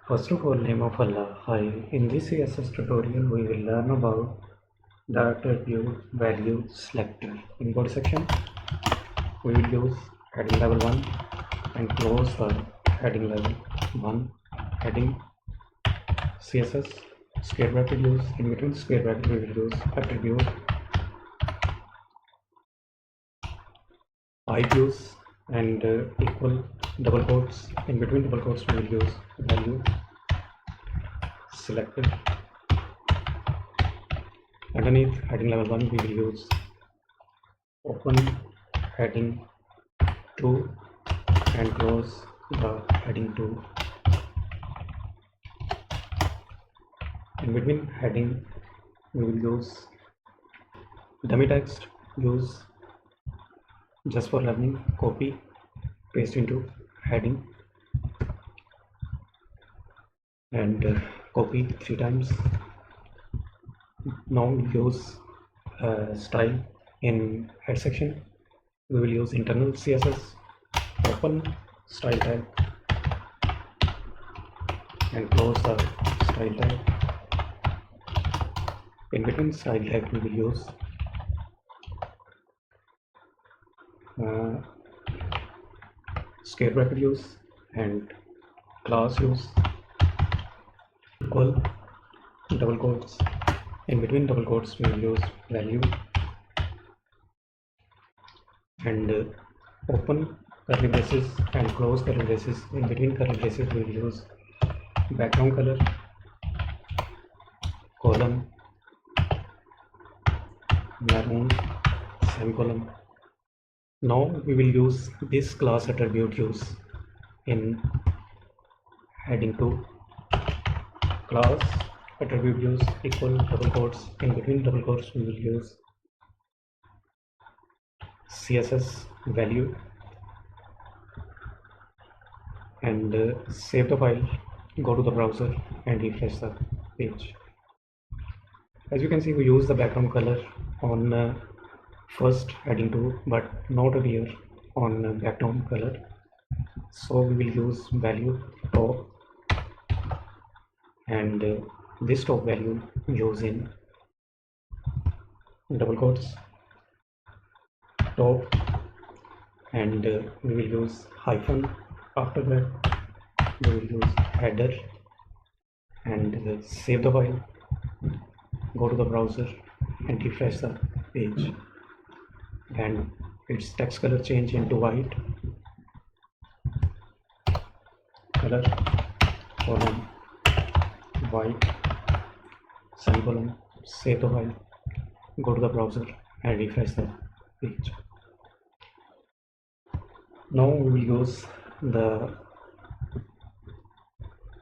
First of all, name of Allah. Hi. In this CSS tutorial, we will learn about the attribute value selector. In code section, we will use heading level 1 and close the heading level 1 heading CSS square bracket use. In between square bracket, we will use attribute type use and equal double quotes. In between double quotes, we will use value selector. Underneath heading level 1, we will use open heading 2 and close the heading 2. In between heading, we will use dummy text, use just for learning, copy, paste into heading and copy 3 times. Now use style in head section. We will use internal CSS, open style tag and close the style tag. In between style tag, we will use square bracket use and class use, equal double quotes. In between double quotes, we will use value and open curly braces and close curly braces. In between curly braces, we will use background color, column, maroon, semicolon. Now we will use this class attribute use in heading 2. Class attribute use equal double quotes. In between double quotes, we will use CSS value and save the file, go to the browser and refresh the page. As you can see, we use the background color on first heading 2 but not here on background color, so we will use value top and this top value use in double quotes top and we will use hyphen. After that we will use header and save the file, go to the browser and refresh the page and its text color change into white, color column white, semicolon, save the file, go to the browser and refresh the page. Now we will use the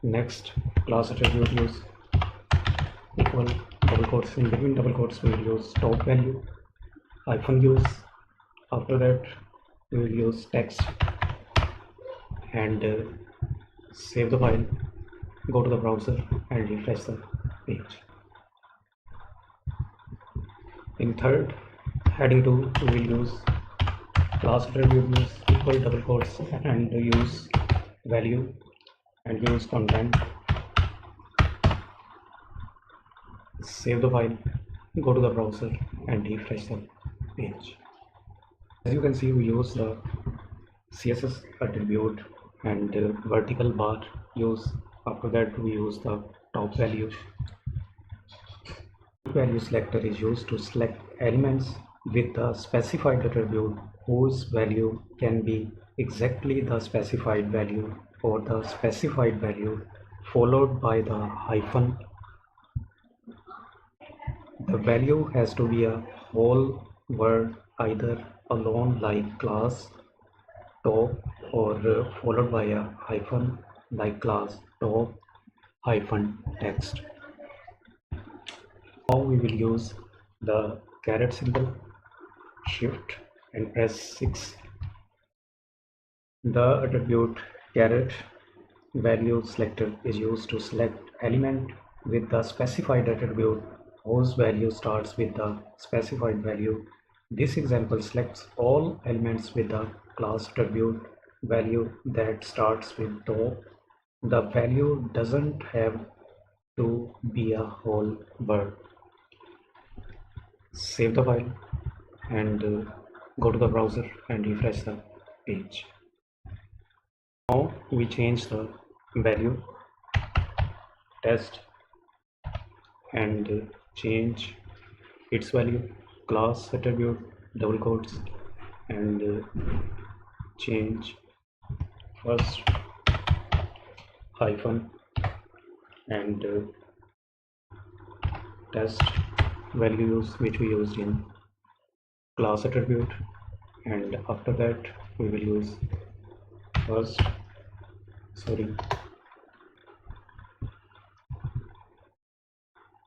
next class attribute use equal double quotes. In between double quotes, we will use top value, hyphen use. After that we will use text and save the file, go to the browser and refresh the page. In third heading 2, we will use class attribute use equal double quotes and use value and use content, save the file, go to the browser and refresh the page. As you can see, we use the CSS attribute and vertical bar use. After that we use the top value. Value selector is used to select elements with the specified attribute whose value can be exactly the specified value or the specified value followed by the hyphen. The value has to be a whole word, either alone like class top or followed by a hyphen like class top hyphen text. Now we will use the caret symbol, shift and press 6. The attribute caret value selector is used to select element with the specified attribute whose value starts with the specified value. This example selects all elements with the class attribute value that starts with top The value doesn't have to be a whole word. Save the file and go to the browser and refresh the page. Now we change the value test and change its value, class attribute, double quotes, and change first hyphen and test values which we used in class attribute, and after that we will use first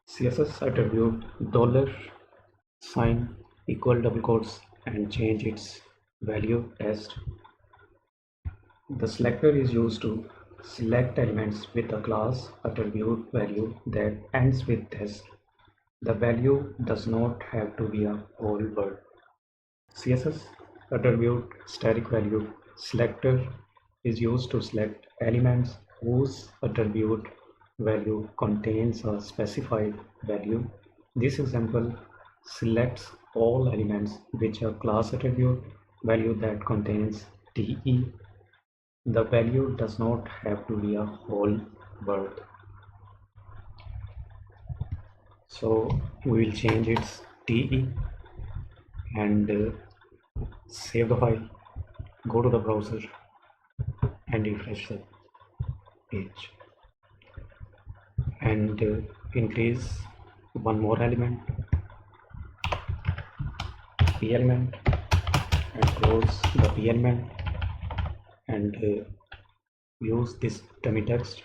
CSS attribute dollar sign equal double quotes and change its value test. The selector is used to select elements with a class attribute value that ends with test. The value does not have to be a whole word. CSS attribute static value selector is used to select elements whose attribute value contains a specified value. This example selects all elements which have class attribute value that contains TE. The value does not have to be a whole word. So we will change its TE and save the file, go to the browser and refresh the page, and increase one more element, P element, and close the P element, and use this dummy text,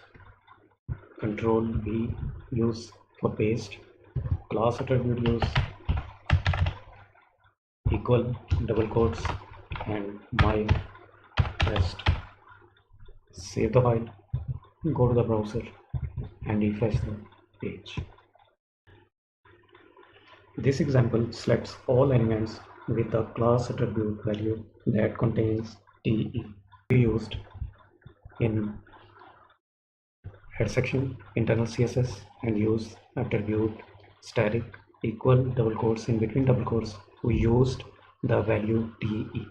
control V use for paste, class attribute use equal double quotes and my test. Save the file, go to the browser and refresh the page. This example selects all elements with a class attribute value that contains TE. We used in head section internal CSS and use attribute static equal double quotes. In between double quotes we used the value TE.